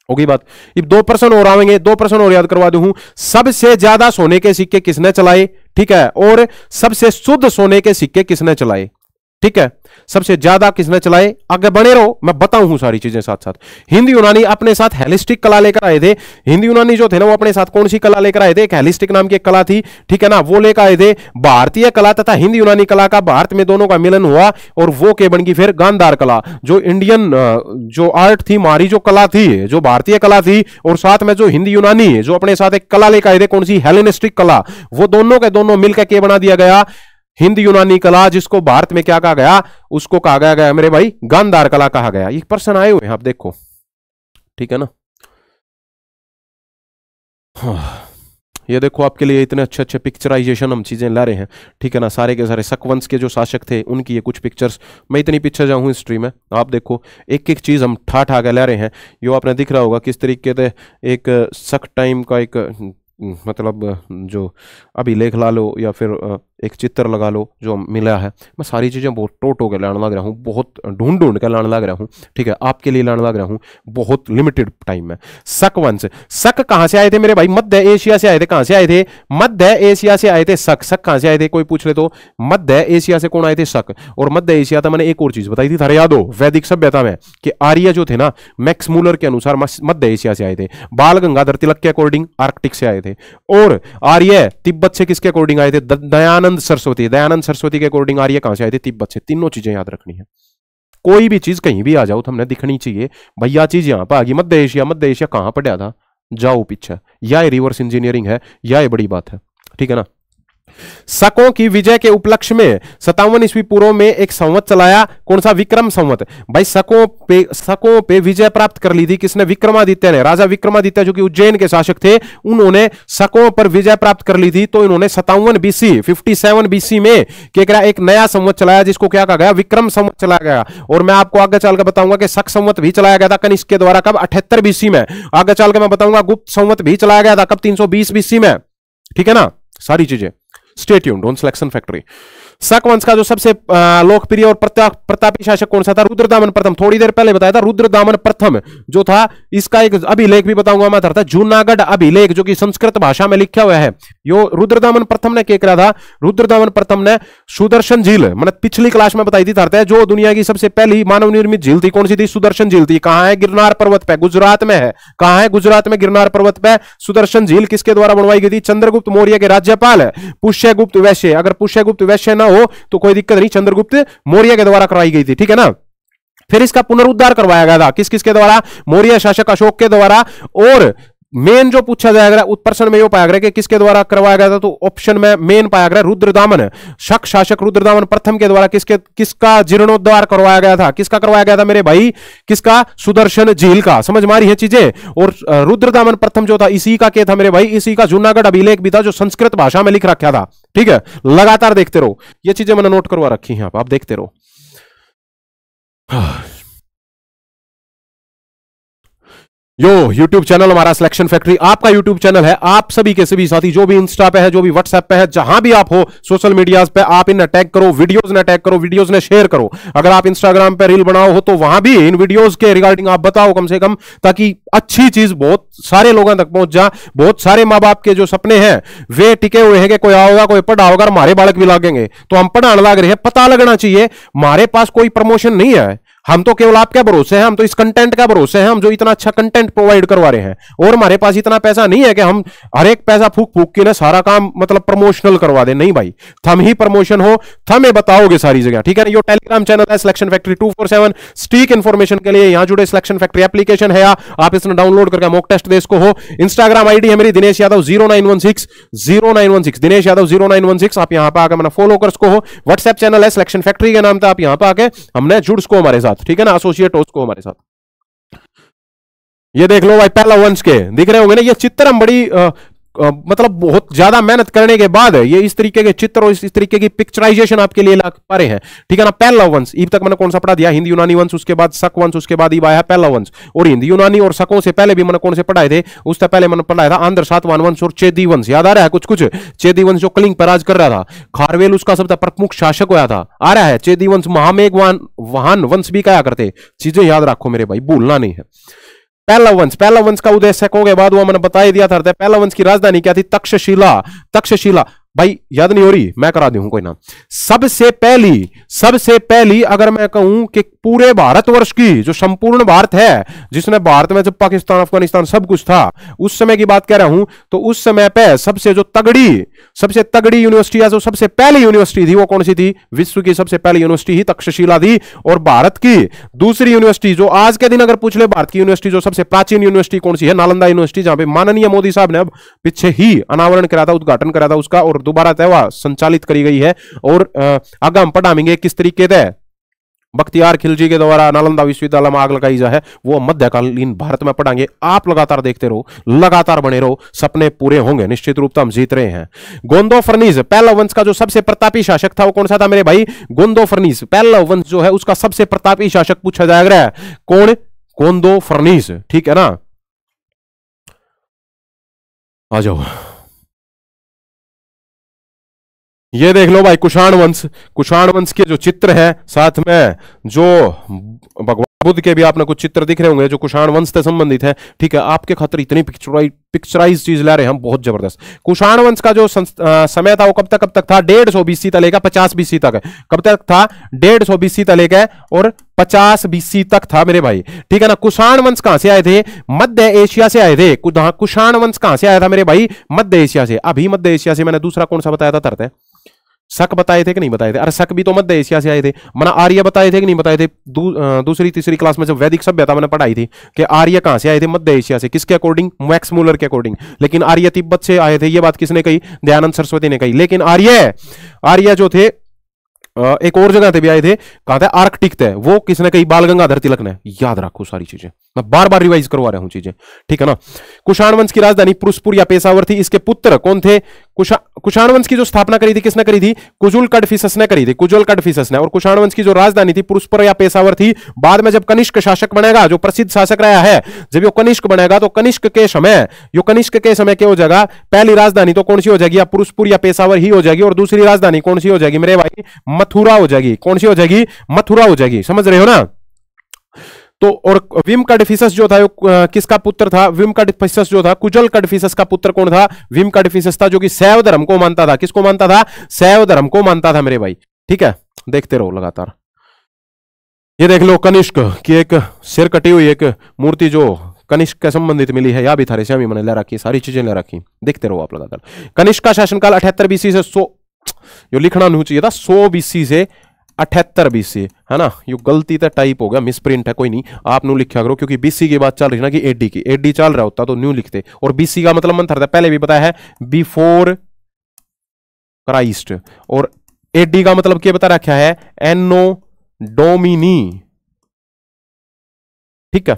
होगी बात। ये 2% और आएंगे, 2% और याद करवा दूं। सबसे ज्यादा सोने के सिक्के किसने चलाए, ठीक है, और सबसे शुद्ध सोने के सिक्के किसने चलाए, ठीक है, सबसे ज्यादा किसने चलाए। आगे बने रहो, मैं बताऊं सारी चीजें साथ साथ। हिंद यूनानी अपने साथ हेलिस्टिक कला लेकर आए थे। हिंद यूनानी जो थे ना वो अपने साथ कौन सी कला लेकर आए थे, एक हेलिस्टिक नाम की एक कला थी, ठीक है ना, वो लेकर आए थे। भारतीय कला तथा हिंद यूनानी कला का भारत में दोनों का मिलन हुआ और वो के बन गई फिर गांधार कला। जो इंडियन जो आर्ट थी, हमारी जो कला थी, जो भारतीय कला थी, और साथ में जो हिंद यूनानी जो अपने साथ एक कला लेकर आए थे, कौन सी, हेलेनिस्टिक कला, वो दोनों के दोनों मिलकर के बना दिया गया हिंद यूनानी कला, जिसको भारत में क्या कहा गया, उसको कहा गया मेरे भाई गांधार कला कहा गया। ये पर्सन आए हुए हैं, आप देखो, ठीक है ना। ये देखो आपके लिए इतने अच्छे अच्छे पिक्चराइजेशन हम चीजें ला रहे हैं, ठीक है ना। सारे के सारे शक वंश के जो शासक थे उनकी ये कुछ पिक्चर्स, मैं इतनी पीछे जाऊं हिस्ट्री में, आप देखो एक एक चीज हम ठा ठा के ला रहे हैं। यो आपने दिख रहा होगा किस तरीके से एक शक टाइम का एक मतलब जो अभिलेख ला लो या फिर एक चित्र लगा लो जो मिला है। मैं सारी चीज़ें बहुत टोटो के लाने लग रहा हूँ, बहुत ढूंढ ढूंढ के लाने लग रहा हूँ, ठीक है, आपके लिए लाने लग रहा हूँ बहुत लिमिटेड टाइम में। शक वंश, शक कहाँ से आए थे मेरे भाई, मध्य एशिया से आए थे। कहाँ से आए थे, मध्य एशिया से आए थे शक। शक कहाँ से आए थे, कोई पूछ ले तो मध्य एशिया से कौन आए थे, शक। और मध्य एशिया था, मैंने एक और चीज बताई थी, थारे याद हो वैदिक सभ्यता में कि आर्य जो थे ना, मैक्स मूलर के अनुसार मध्य एशिया से आए थे। बाल गंगाधर तिलक के अकॉर्डिंग आर्कटिक से आए थे। और आर्य तिब्बत से किसके अकॉर्डिंग आए थे, दयानंद सरस्वती, दयानंद सरस्वती के अकॉर्डिंग आर्य कहां से आए थे, तिब्बत से। तीनों चीजें याद रखनी है। कोई भी चीज कहीं भी आ जाओ तो हमने दिखनी चाहिए भैया, चीज यहां पर आ गई मध्य एशिया। मध्य एशिया कहां पढ़ा था, जाओ पीछे, या रिवर्स इंजीनियरिंग है या ये बड़ी बात है, ठीक है ना। शकों की विजय के उपलक्ष्य में 57 ईस्वी पूर्व में एक संवत चलाया, कौन सा, विक्रम संवत। भाई शकों पे विजय प्राप्त कर ली थी किसने, विक्रमादित्य ने। राजा विक्रमादित्य जो कि उज्जैन के शासक थे, उन्होंने शकों पर विजय प्राप्त कर ली थी। तो इन्होंने 57 बीसी में एक नया संवत चलाया जिसको क्या कहा गया, विक्रम संवत चलाया गया। और मैं आपको आगे चलकर बताऊंगा कि शक संवत भी चलाया गया था कनिष्क के द्वारा, कब, 78 बीसी में। आगे चलकर मैं बताऊंगा गुप्त संवत भी चलाया गया था, कब, 320 बीसी में, ठीक है ना। सारी चीजें stay tuned on selection factory. शक वंश का जो सबसे लोकप्रिय और प्रतापी शासक कौन सा था, रुद्रदामन प्रथम। थोड़ी देर पहले बताया था, रुद्रदामन प्रथम जो था, इसका एक अभिलेख भी बताऊंगा मैं, था जूनागढ़ अभिलेख जो कि संस्कृत भाषा में लिखा हुआ है। यो रुद्रदामन प्रथम ने क्या करा था, रुद्रदामन प्रथम ने सुदर्शन झील, मैंने पिछली क्लास में बताई थी था, जो दुनिया की सबसे पहली मानव निर्मित झील थी, कौन सी थी, सुदर्शन झील थी। कहां है, गिरनार पर्वत पे, गुजरात में है। कहां है, गुजरात में गिरनार पर्वत पे सुदर्शन झील किसके द्वारा बनवाई गई थी, चंद्रगुप्त मौर्य के राज्यपाल है पुष्यगुप्त वैश्य। अगर पुष्यगुप्त वैश्य ना हो तो कोई दिक्कत नहीं, चंद्रगुप्त मौर्य के द्वारा कराई गई थी, ठीक है ना। फिर इसका पुनरुद्धार करवाया गया था किस किसके द्वारा, मौर्य शासक अशोक के द्वारा। और मेन जो पूछा जाएगा उस प्रश्न में यो पाया गया कि किसके द्वारा करवाया गया था, तो ऑप्शन में मेन पाया गया रुद्रदामन, शक शासक रुद्रदामन प्रथम के द्वारा। किसका जीर्णोद्धार करवाया गया था, किसका करवाया गया था मेरे भाई, किसका, सुदर्शन झील का। समझ में आ रही है चीजें। और रुद्रदामन प्रथम जो था इसी का क्या था मेरे भाई, इसी का जूनागढ़ अभिलेख भी था जो संस्कृत भाषा में लिख रखा था, ठीक है। लगातार देखते रहो, ये चीजें मैंने नोट करवा रखी हैं, आप देखते रहो। यो YouTube चैनल हमारा सिलेक्शन फैक्ट्री आपका YouTube चैनल है। आप सभी के सभी साथी जो भी इंस्टा पे है, जो भी व्हाट्सएप पे है, जहां भी आप हो सोशल मीडिया पे, आप इन अटैक करो, वीडियोस ने अटैक करो, वीडियोस ने शेयर करो। अगर आप इंस्टाग्राम पे रील बनाओ हो तो वहां भी इन वीडियोस के रिगार्डिंग आप बताओ कम से कम, ताकि अच्छी चीज बहुत सारे लोगों तक पहुंच जा। बहुत सारे माँ बाप के जो सपने हैं वे टिके हुए हैं कि कोई आओगा, कोई पढ़ा होगा, हमारे बालक भी लागेंगे, तो हम पढ़ाने लग रहे हैं। पता लगना चाहिए हमारे पास कोई प्रमोशन नहीं है, हम तो केवल आपके भरोसे हैं, हम तो इस कंटेंट का भरोसे हैं, हम जो इतना अच्छा कंटेंट प्रोवाइड करवा रहे हैं। और हमारे पास इतना पैसा नहीं है कि हम हर एक पैसा फूक फूक के ना सारा काम मतलब प्रमोशनल करवा दें। नहीं भाई, थम ही प्रमोशन हो, थमे बताओगे सारी जगह, ठीक है ना। ये टेलीग्राम चैनल है सिलेक्शन फैक्ट्री 247। स्टीक इंफॉर्मेशन के लिए यहां जुड़े, सिलेक्शन फैक्ट्री एप्लीकेशन है, आप इसने डाउनलोड करके मॉक टेस्ट दे इसको हो। इंस्टाग्राम आईडी है मेरी दिनेश यादव 0916 दिनेश यादव 0916। आप यहां पर आकर मैंने फॉलो कर सको हो। व्हाट्सएप चैनल है सिलेक्शन फैक्ट्री के नाम पे, आप यहां पर आके हमने जुड़ सको हमारे साथ, ठीक है ना, एसोसिएट हो उसको हमारे साथ। ये देख लो भाई, पहला वंश के दिख रहे होंगे ना, ये चित्र हम बड़ी मतलब बहुत ज्यादा मेहनत करने के बाद ये इस तरीके के चित्र और इस तरीके की पिक्चराइजेशन आपके लिए ला पा रहे हैं, ठीक है ना। पहला वंश इब तक मैंने कौन सा पढ़ा दिया, हिंद यूनानी वंश, उसके बाद शक वंश, उसके बाद इब आया पहला वंश। और हिंद यूनानी और शकों से पहले भी मैंने कौन से पढ़ाए थे, उससे पहले मैंने पढ़ाया था आंध्र सातवाहन वंश और चेदी वंश। याद आ रहा है कुछ कुछ, चेदी वंश जो कलिंग पर राज कर रहा था, खारवेल उसका सबसे प्रमुख शासक हुआ था, आ रहा है। चेदी वंश महामेघवान वंश भी कहा करते, चीजें याद रखो मेरे भाई, भूलना नहीं है। पहला वंश का उदय हो गया बाद वो मैंने बता ही दिया था। पहला वंश की राजधानी क्या थी? तक्षशिला। तक्षशिला भाई याद नहीं हो रही, मैं करा दूं कोई ना। सबसे पहली अगर मैं कहूं कि पूरे भारतवर्ष की जो संपूर्ण भारत है, जिसने भारत में जब पाकिस्तान अफगानिस्तान सब कुछ था उस समय की बात कह रहा हूं, तो उस समय पे सबसे तगड़ी यूनिवर्सिटी है, जो सबसे पहली यूनिवर्सिटी थी वो कौन सी थी? विश्व की सबसे पहली यूनिवर्सिटी ही तक्षशिला थी। और भारत की दूसरी यूनिवर्सिटी जो आज के दिन अगर पूछ ले भारत की यूनिवर्सिटी जो सबसे प्राचीन यूनिवर्सिटी कौन सी है? नालंदा यूनिवर्सिटी, जहां पे माननीय मोदी साहब ने अब पीछे ही अनावरण करा था, उद्घाटन करा था उसका, और दोबारा तय संचालित करी गई है। और आगे हम पढ़ाएंगे किस तरीके से बख्तियार खिलजी के द्वारा नालंदा विश्वविद्यालय में आग लगाई जा है, वो मध्यकालीन भारत में पढ़ाएंगे। आप लगातार देखते रहो, लगातार बने रहो, सपने पूरे होंगे, निश्चित रूप से हम जीत रहे हैं। गोंदो फर्नीस पहला वंश का जो सबसे प्रतापी शासक था वो कौन सा था मेरे भाई? गोंदो फर्नीस। पहला वंश जो है उसका सबसे प्रतापी शासक पूछा जाएगा कौन? गोंदो फर्नीस, ठीक है ना। आ जाओ, ये देख लो भाई कुषाण वंश के जो चित्र है, साथ में जो भगवान बुद्ध के भी आपने कुछ चित्र दिख रहे होंगे जो कुषाण वंश से संबंधित है, ठीक है। आपके खातिर इतनी पिक्चराइज चीज ला रहे हैं हम, बहुत जबरदस्त। कुषाण वंश का जो समय था वो कब तक था? 150 BC तक लेकर 50 BC तक। कब तक था? 150 BC तक लेकर और 50 BC तक था मेरे भाई, ठीक है ना। कुषाण वंश कहां से आए थे? मध्य एशिया से आए थे। कुषाण वंश कहां से आया था मेरे भाई? मध्य एशिया से। अभी मध्य एशिया से मैंने दूसरा कौन सा बताया था? तरते शक बताए थे कि नहीं बताए थे? अरे शक भी तो मध्य एशिया से आए थे। मैंने आर्य बताए थे कि नहीं बताए थे? दूसरी तीसरी क्लास में जब वैदिक सभ्यता मैंने पढ़ाई थी कि आर्य कहां से आए थे? मध्य एशिया से। किसके अकॉर्डिंग? मैक्स मूलर के अकॉर्डिंग। लेकिन आर्य तिब्बत से आए थे, ये बात किसने कही? दयानंद सरस्वती ने कही। लेकिन आर्य जो थे एक और जगह पे भी आए थे, कहा था आर्कटिक थे, वो किसने कही? बाल गंगाधर तिलक ने। याद रखो सारी चीजें, मैं बार बार रिवाइज करवा रहा हूं चीजें, ठीक है ना। कुषाण वंश की राजधानी पुरुषपुर या पेशावर थी। इसके पुत्र कौन थे? कुषाण वंश की जो स्थापना करी थी किसने करी थी? कुजुल कडफिसस ने करी थी, कुजुल कडफिसस ने। और कुषाण वंश की जो राजधानी थी पुरुषपुर या पेशावर थी। बाद में जब कनिष्क शासक बनेगा, जो प्रसिद्ध शासक रहा है, जब यो कनिष्क बनेगा तो कनिष्क के समय क्या हो जाएगा? पहली राजधानी तो कौन सी हो जाएगी? या पुरुषपुर या पेशावर ही हो जाएगी। और दूसरी राजधानी कौन सी हो जाएगी मेरे भाई? मथुरा हो जाएगी। कौन सी हो जाएगी? मथुरा हो जाएगी, समझ रहे हो ना। तो और विम कडफिसस जो था किसका पुत्र था? विम कडफिसस जो था कुजल कडफिसस का पुत्र कौन था? विम कडफिसस था, जो कि शैव धर्म को मानता था। किसको मानता था? शैव धर्म को मानता था मेरे भाई, ठीक है। देखते रहो लगातार। ये देख लो कनिष्क की एक सिर कटी हुई एक मूर्ति जो कनिष्क के संबंधित मिली है, या भी थारे से मैंने ले रखी, सारी चीजें ले रखी, देखते रहो आप लगातार। कनिष्क का शासनकाल 78 BC से 100, जो लिखना नहीं चाहिए था 100 BC से 78 BC, है ना। ये गलती तो टाइप हो गया, मिसप्रिंट है, कोई नहीं, आप न्यू लिखा करो, क्योंकि BC की बात चल रही है ना कि AD की, AD चल रहा होता तो न्यू लिखते। और BC का मतलब मन था पहले भी बताया है, बिफोर क्राइस्ट। और AD का मतलब क्या बता रखा है? एनो डोमिनी, ठीक है,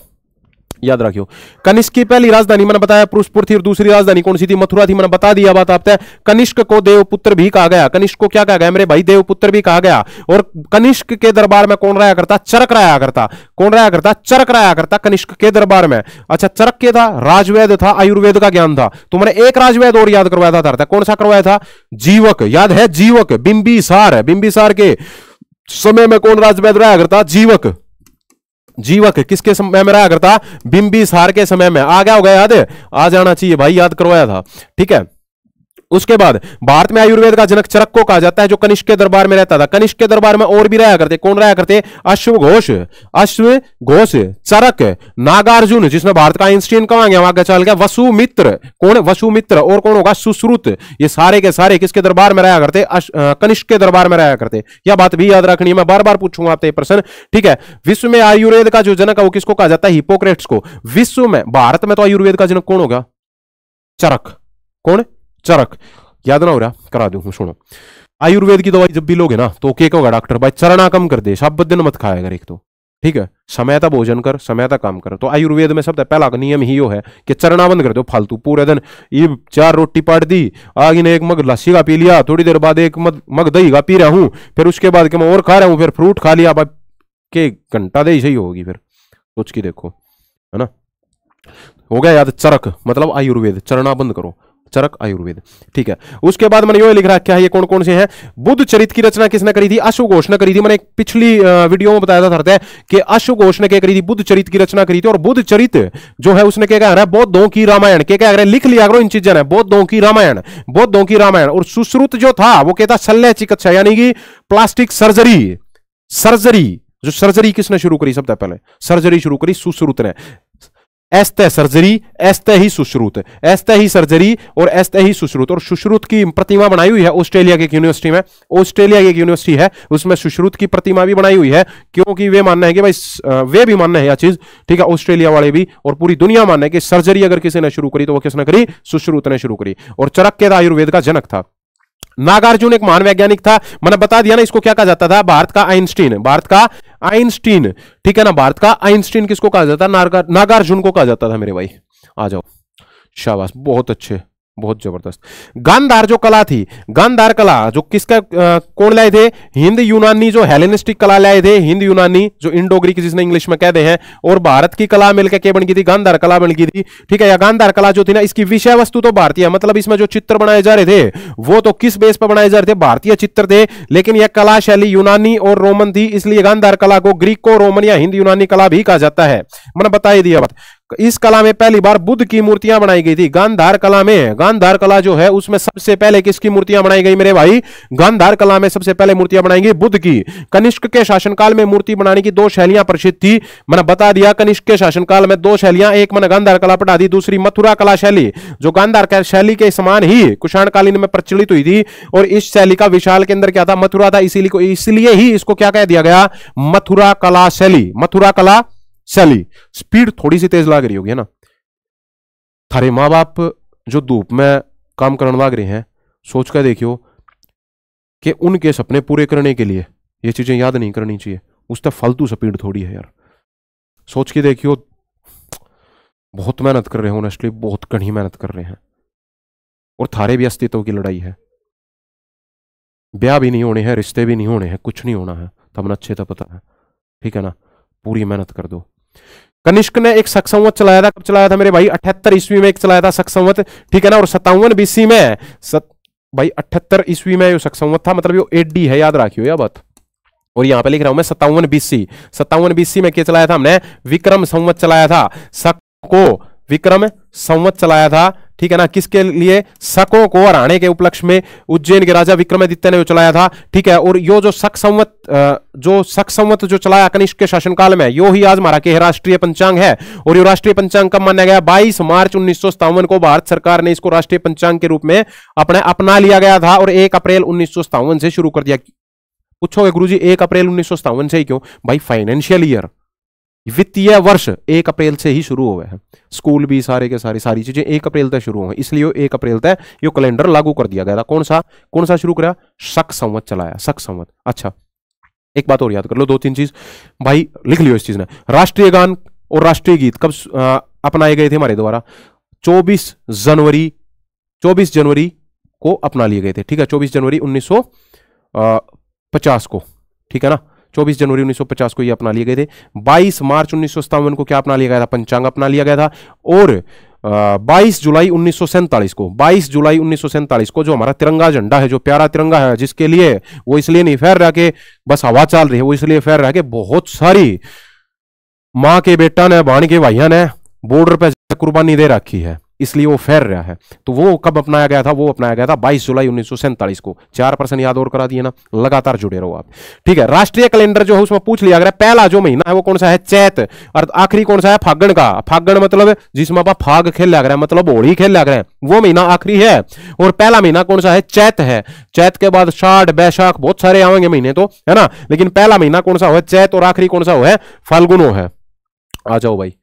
याद रखियो। कनिष्क की पहली राजधानी मैंने बताया पुरुषपुर थी, और दूसरी राजधानी कौन सी थी? मथुरा थी, मैंने बता दिया बात आपसे। कनिष्क को देवपुत्र भी कहा गया। कनिष्क को क्या कहा गया मेरे भाई? देवपुत्र भी कहा गया। और कनिष्क के दरबार में कौन रहा करता? चरक रहा करता। कौन रहा करता? चरक रहा करता कनिष्क के दरबार में। अच्छा, चरक क्या था? राजवेद था, आयुर्वेद का ज्ञान था। तो मैंने एक राजवेद और याद करवाया था, कौन सा करवाया था? जीवक, याद है? जीवक, बिंबिसार। बिंबिसार के समय में कौन राजवेद रहा करता? जीवक। जीवक किसके समय में रहा करता? बिंबिसार के समय में। आ गया होगा याद? आ जाना चाहिए भाई, याद करवाया था, ठीक है। उसके बाद भारत में आयुर्वेद का जनक चरक को कहा जाता है, जो कनिष्क के दरबार में रहता था। कनिष्क के दरबार में और भी रहा करते, कौन रहा करते? अश्वघोष, चरक, नागार्जुन, जिसमें भारत का आइंस्टीन कहां गया, आगे चल गया, वसुमित्र। कौन? वसुमित्र। और कौन होगा? सुश्रुत। ये सारे के सारे किसके दरबार में रहा करते? कनिष्क के दरबार में रहा करते। यह बात भी याद रखनी है, मैं बार बार पूछूंगा आपसे प्रश्न, ठीक है। विश्व में आयुर्वेद का जो जनक है वो किसको कहा जाता है? हिपोक्रेट्स को। विश्व में, भारत में तो आयुर्वेद का जनक कौन होगा? चरक। कौन? चरक। याद ना हो रहा? करा दूं, सुनो। आयुर्वेद की दवाई जब भी लोगे ना तो क्या होगा डॉक्टर? भाई चरना कम कर दे, सब दिन मत खाया कर एक तो, ठीक है। समय तक भोजन कर, समय तक काम कर। तो आयुर्वेद में सबसे पहला नियम ही हो है कि चरना बंद कर दो फालतू। पूरे दिन ये 4 रोटी पाट दी, आगे ने एक मग लस्सी का पी लिया, थोड़ी देर बाद एक मग दही का पी रहा हूं, फिर उसके बाद मैं और खा रहा हूं, फिर फ्रूट खा लिया, के घंटा दही सही होगी फिर, सोच के देखो, है ना। हो गया याद? चरक मतलब आयुर्वेद, चरना बंद करो। चरक आयुर्वेद। ठीक है, उसके बाद मैंने ये लिख रखा है, ये कौन कौन से हैं। बुद्ध चरित की रचना किसने करी थी? अश्वघोष ने करी थी। मैंने एक पिछली वीडियो में बताया था कि अश्वघोष ने क्या करी थी? बुद्ध चरित की रचना करी थी। और बुद्ध चरित जो है उसने क्या कह रहा है? बौद्धों की रामायण के क्या कह रहे हैं? लिख लिया करो इन चीजों ने, बौद्धों की रामायण, बौद्धों की रामायण। और सुश्रुत जो था वो कहता शल्य चिकित्सा यानी कि प्लास्टिक सर्जरी। सर्जरी, जो सर्जरी किसने शुरू करी? सबसे पहले सर्जरी शुरू करी सुश्रुत ने। एस्ते सर्जरी, एस्ते ही सुश्रुत, एस्ते ही सर्जरी और एस्ते ही सुश्रुत। और सुश्रुत की प्रतिमा बनाई हुई है ऑस्ट्रेलिया की यूनिवर्सिटी में। ऑस्ट्रेलिया की एक यूनिवर्सिटी है, उसमें सुश्रुत की प्रतिमा भी बनाई हुई है, क्योंकि वे मानना है कि भाई वे भी मानना है यह चीज, ठीक है, ऑस्ट्रेलिया वाले भी और पूरी दुनिया मानना है कि सर्जरी अगर किसी ने शुरू करी तो वो किसने करी? सुश्रुत ने शुरू करी। और चरक आयुर्वेद का जनक था। नागार्जुन एक महान वैज्ञानिक था, मैंने बता दिया ना इसको क्या कहा जाता था? भारत का आइंस्टीन, भारत का आइंस्टीन, ठीक है ना, भारत का आइंस्टीन किसको कहा जाता? नागार्जुन को कहा जाता था मेरे भाई। आ जाओ, शाबाश, बहुत अच्छे, बहुत जबरदस्त। गांधार जो कला थी, गांधार कला जो किसका कौन लाए थे? हिंद यूनानी जो हेलेनिस्टिक कला लाए थे, हिंद यूनानी जो इंडो ग्रीक जिसने इंग्लिश में कहते हैं, और भारत की कला मिलकर क्या बन गई थी? गांधार कला बन गई थी। ठीक है, या गांधार कला जो थी ना, इसकी विषय वस्तु तो भारतीय, मतलब इसमें जो चित्र बनाए जा रहे थे वो तो किस बेस पर बनाए जा रहे थे? भारतीय चित्र थे, लेकिन यह कला शैली यूनानी और रोमन थी, इसलिए गांधार कला को ग्रीको रोमन या हिंद यूनानी कला भी कहा जाता है। मैंने बता ही दिया बात। इस कला में पहली बार बुद्ध की मूर्तियां बनाई गई थी। गांधार कला में, गांधार कला जो है उसमें सबसे पहले किसकी मूर्तियां बनाई गई मेरे भाई? गांधार कला में सबसे पहले मूर्तियां बनाई गई बुद्ध की। कनिष्क के शासनकाल में मूर्ति बनाने की दो शैलियां प्रसिद्ध थी। मैंने बता दिया कनिष्क के शासनकाल में दो शैलियां, एक मैंने गांधार कला पढ़ा दी, दूसरी मथुरा कला शैली, जो गांधार शैली के समान ही कुषाण कालीन में प्रचलित हुई थी। और इस शैली का विशाल के अंदर क्या था? मथुरा था, इसलिए ही इसको क्या कह दिया गया? मथुरा कला शैली, मथुरा कला शैली। स्पीड थोड़ी सी तेज लग रही होगी है ना? थारे माँ बाप जो धूप में काम करने लग रहे हैं, सोच कर देखियो कि उनके सपने पूरे करने के लिए ये चीजें याद नहीं करनी चाहिए। उस तक फालतू स्पीड थोड़ी है यार। सोच के देखियो, बहुत मेहनत कर रहे हैं, ऑनेस्टली बहुत कड़ी मेहनत कर रहे हैं, और थारे भी अस्तित्व की लड़ाई है। ब्याह भी नहीं होने हैं, रिश्ते भी नहीं होने हैं, कुछ नहीं होना है, तब अच्छे तो पता है, ठीक है ना? पूरी मेहनत कर दो। कनिष्क ने एक शक संवत चलाया था। कब चलाया था मेरे भाई? 78 ईस्वी में एक चलाया था शक संवत, ठीक है ना? और 57 बीसी में भाई 78 ईस्वी में ये शक संवत था, मतलब ये AD है, याद रखियो यह बात। और यहां पे लिख रहा हूं मैं 57 BC। 57 BC में क्या चलाया था हमने? विक्रम संवत चलाया था। शक को विक्रम संवत चलाया था, ठीक है ना? किसके लिए? शकों को हराने के उपलक्ष्य में उज्जैन के राजा विक्रमादित्य ने चलाया था, ठीक है। और यो जो शक संवत जो चलाया कनिष्क के शासनकाल में, यो ही आज हमारा के राष्ट्रीय पंचांग है। और ये राष्ट्रीय पंचांग कब माना गया? 22 मार्च 1957 को भारत सरकार ने इसको राष्ट्रीय पंचांग के रूप में अपना लिया गया था, और 1 अप्रैल 1957 से शुरू कर दिया। पूछोगे गुरुजी 1 अप्रैल 1957 से ही क्यों? भाई फाइनेंशियल ईयर, वित्तीय वर्ष 1 अप्रैल से ही शुरू हुए हैं। स्कूल भी सारे के सारी चीजें 1 अप्रैल तक शुरू हुए, इसलिए 1 अप्रैल तक ये कैलेंडर लागू कर दिया गया था। कौन सा शुरू करा? शक संवत चलाया, शक संवत। अच्छा, एक बात और याद कर लो, 2-3 चीज भाई लिख लियो इस चीज ने। राष्ट्रीय गान और राष्ट्रीय गीत कब अपनाए गए थे हमारे द्वारा? 24 जनवरी को अपना लिए गए थे, ठीक है। 24 जनवरी 1950 को, ठीक है ना? 24 जनवरी 1950 को ये अपना लिए गए थे। 22 मार्च 1957 को क्या अपना लिया गया था? पंचांग अपना लिया गया था। और 22 जुलाई 1947 को जो हमारा तिरंगा झंडा है, जो प्यारा तिरंगा है, जिसके लिए वो इसलिए नहीं फहर रहा कि बस हवा चल रही है, वो इसलिए फहर रहा है कि बहुत सारी मां के बेटा ने, बहन के भाइयों ने बॉर्डर पर कुर्बानी दे रखी है, इसलिए वो फैर रहा है। तो वो कब अपनाया गया था? वो अपनाया गया था 22 जुलाई 1947 को। 4% याद और करा दिए ना, लगातार जुड़े रहो आप, ठीक है। राष्ट्रीय कैलेंडर जो है उसमें पूछ लिया गया, पहला जो महीना है वो कौन सा है? चैत। और आखिरी कौन सा है? फागण का। फागण मतलब जिसमें आप फाग खेल लग रहा है, मतलब होली खेल लग रहे हैं, वो महीना आखिरी है। और पहला महीना कौन सा है? चैत है। चैत के बाद साठ, बैशाख, बहुत सारे आएंगे महीने तो, है ना, लेकिन पहला महीना कौन सा हो? चैत। और आखिरी कौन सा हो? फाल्गुन है। आ जाओ भाई,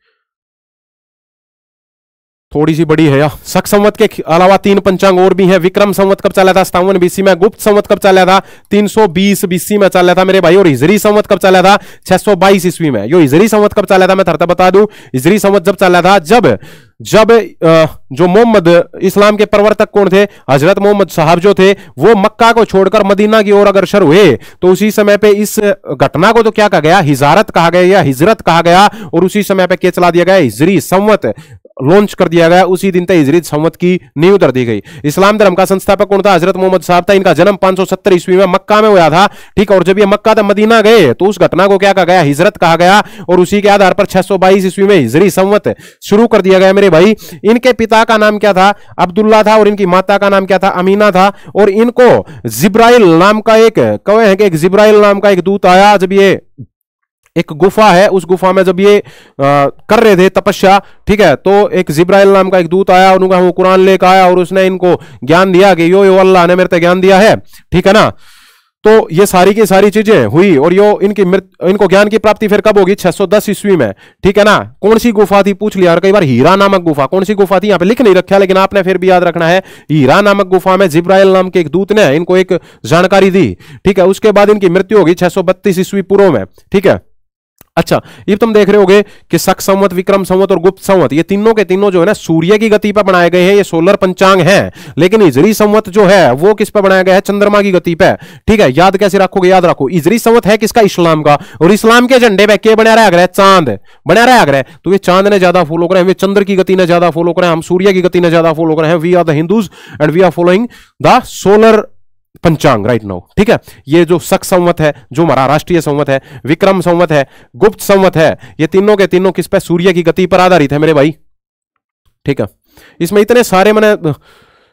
थोड़ी सी बड़ी है या। शक संवत के अलावा 3 पंचांग और भी हैं। विक्रम संवत कब चला था? 57 BC में। गुप्त संवत कब चला था? 320 BC में चला था मेरे भाई। और हिजरी संवत कब चला था? 622 ईस्वी में। यो हिजरी संवत कब चला था मैं थरता बता दूं। हिजरी संवत जब चला था जब जो मोहम्मद, इस्लाम के प्रवर्तक कौन थे? हजरत मोहम्मद साहब जो थे, वो मक्का को छोड़कर मदीना की ओर अग्रसर हुए, तो उसी समय पे इस घटना को तो क्या कहा गया? हिजारत कहा गया या हिजरत कहा गया। और उसी समय पे क्या चला दिया गया? हिजरी संवत। लॉन्च कर दिया गया, उसी दिन तक हिजरी संवत की नींव धर दी गई। इस्लाम धर्म का संस्थापक कौन था? हजरत मोहम्मद साहब था। इनका जन्म 570 ईस्वी में मक्का में हुआ था, ठीक है। और जब ये मक्का से मदीना गए तो उस घटना को क्या कहा गया? हिजरत कहा गया। और उसी के आधार पर 622 ईस्वी में हिजरी संवत शुरू कर दिया गया मेरे भाई। इनके पिता का नाम क्या था? अब्दुल्ला था। और इनकी माता का नाम क्या था? अमीना था। और इनको जिब्राइल नाम का एक कहे हैं कि एक जिब्राइल नाम का एक दूत आया। जब ये एक गुफा है, उस गुफा में जब ये कर रहे थे तपस्या, ठीक है, तो एक जिब्राइल नाम का एक दूत आया, उनका वो कुरान लेकर आया और उसने इनको ज्ञान दिया कि यो अल्लाह ने मेरे को ज्ञान दिया है, ठीक है ना। तो ये सारी की सारी चीजें हुई और यो इनको ज्ञान की प्राप्ति फिर कब होगी? 610 ईस्वी में, ठीक है ना। कौन सी गुफा थी पूछ लिया, और कई बार हीरा नामक गुफा, कौन सी गुफा थी यहाँ पे लिख नहीं रखा, लेकिन आपने फिर भी याद रखना है, हीरा नामक गुफा में जिब्राइल नाम के एक दूत ने इनको एक जानकारी दी, ठीक है। उसके बाद इनकी मृत्यु होगी 632 ईस्वी पूर्व में, ठीक है। अच्छा, ये तुम देख रहे होगे कि शक संवत, विक्रम संवत और गुप्त संवत, ये तीनों के तीनों जो है ना सूर्य की गति पर बनाए गए हैं, ये सोलर पंचांग हैं। लेकिन हिजरी संवत जो है वो किस पर बनाया गया है? चंद्रमा की गति पे, ठीक है। याद कैसे रखोगे? याद रखो, हिजरी संवत है किसका? इस्लाम का। और इस्लाम के झंडे पे क्या बना रहा है? चांद बना रहा है। तो ये चांद ने ज्यादा फॉलो करें, चंद्र की गति ने ज्यादा फॉलो करें, हम सूर्य की गति ने ज्यादा फॉलो करें। We are the Hindus and we are following the solar panchang right now, ठीक है। ये जो शक संवत है, जो हमारा राष्ट्रीय संवत है, विक्रम संवत है, गुप्त संवत है, ये तीनों के तीनों किस पे? सूर्य की गति पर आधारित है मेरे भाई, ठीक है। इसमें इतने सारे मैंने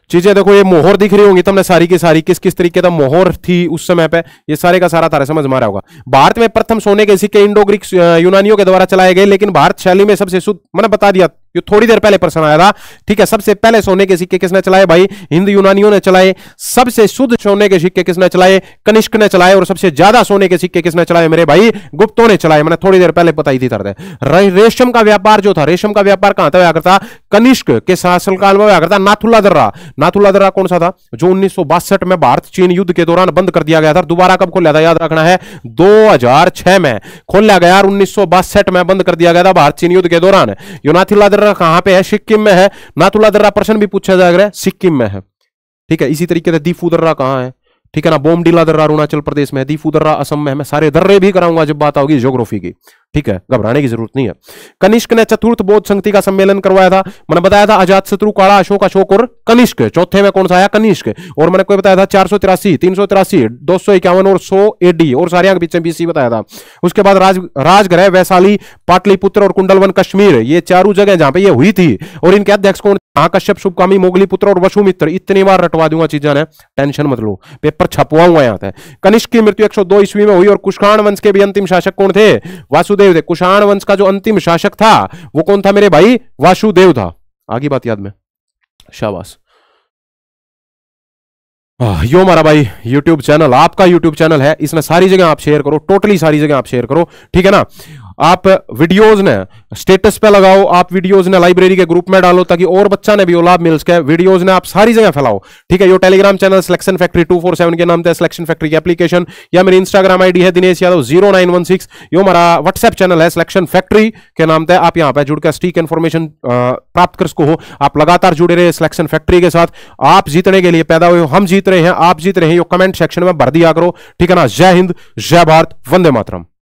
चीजें देखो, ये मोहर दिख रही होंगी तुमने सारी की सारी, किस किस तरीके का मोहर थी उस समय पे, ये सारे का सारा तारा समझ में आ रहा होगा। भारत में प्रथम सोने के सिक्के इंडो ग्रीक यूनानियों के द्वारा चलाए गए, लेकिन भारत शैली में सबसे शुद्ध, मैंने बता दिया, ये थोड़ी देर पहले प्रश्न आया था, ठीक है। सबसे पहले सोने के सिक्के किसने चलाए भाई? हिंद यूनानियों ने चलाए। सबसे शुद्ध सोने के सिक्के किसने चलाए? कनिष्क ने चलाए। और सबसे ज्यादा सोने के सिक्के किसने चलाए मेरे भाई? गुप्तों ने चलाए। मैंने थोड़ी देर पहले बताई थी तरह। रेशम का व्यापार जो था, रेशम का व्यापार कहां तक करता? कनिष्क के शासनकाल में करता। नाथुल्ला दर्रा, नाथुल्ला दर्रा कौन सा था? जो 1962 में भारत चीन युद्ध के दौरान बंद कर दिया गया था। दोबारा कब खोला था? याद रखना है, 2006 में खोला गया। 1962 में बंद कर दिया गया था भारत चीन युद्ध के दौरान। यो नाथुल्ला दर्रा कहां पे है? सिक्किम में है। नाथुल्ला दर्रा प्रश्न भी पूछा जाएगा, सिक्किम में है, ठीक है। इसी तरीके से दीफू दर्रा कहां है? ठीक है ना। बोमडीला दर्रा अरुणाचल प्रदेश में है। दीफू दर्रा असम में है। मैं सारे दर्रे भी कराऊंगा जब बात होगी ज्योग्राफी की, ठीक है, घबराने की जरूरत नहीं है। कनिष्क ने चतुर्थ बौद्ध संगति का सम्मेलन करवाया था। मैंने बताया था अजात शत्रु, काला अशोक, अशोक और कनिष्क। चौथे में कौन सा आया? कनिष्क। और मैंने कोई बताया था 483, 383, 251 और 100 एडी, और सारे पीछे बीसी बताया था। उसके बाद राजगृह वैशाली, पाटलिपुत्र और कुंडलवन कश्मीर, ये चारों जगह जहां पर ये हुई थी। और इनके अध्यक्ष कौन? महाकश्यप, शुभकामी, मोगली पुत्र और वसुमित्र। इतनी बार रटवा दूंगा चीजें ने, टेंशन मत लो, पेपर छपवाऊंगा यहां पे। कनिष्क की मृत्यु 102 ईस्वी में हुई। और कुषाण वंश के भी अंतिम शासक कौन थे? वासुदेव थे। कुषाण वंश का जो अंतिम शासक था वो कौन था मेरे भाई? वासुदेव था। आगे बात याद में, शाबाश। यो हमारा भाई YouTube चैनल, आपका YouTube चैनल है, इसमें सारी जगह आप शेयर करो, टोटली सारी जगह आप शेयर करो, ठीक है ना। आप वीडियोज ने स्टेटस पे लगाओ, आप वीडियोज ने लाइब्रेरी के ग्रुप में डालो, ताकि और बच्चा ने भी लाभ मिल सके। वीडियोज ने आप सारी जगह फैलाओ, ठीक है। यो टेलीग्राम चैनल सिलेक्शन फैक्ट्री 247 के नाम से सिलेक्शन फैक्ट्री की एप्लीकेशन, या मेरी इंस्टाग्राम आईडी है दिनेश यादव 0916। यो हमारा व्हाट्सएप चैनल है सिलेक्शन फैक्ट्री के नाम से। आप यहाँ पे जुड़कर सटीक इन्फॉर्मेशन प्राप्त कर सको हो। आप लगातार जुड़े रहे सिलेक्शन फैक्ट्री के साथ। आप जीतने के लिए पैदा हुए हो, हम जीत रहे हैं, आप जीत रहे हैं। यो कमेंट सेक्शन में भर दिया करो, ठीक है ना। जय हिंद, जय भारत, वंदे मातरम।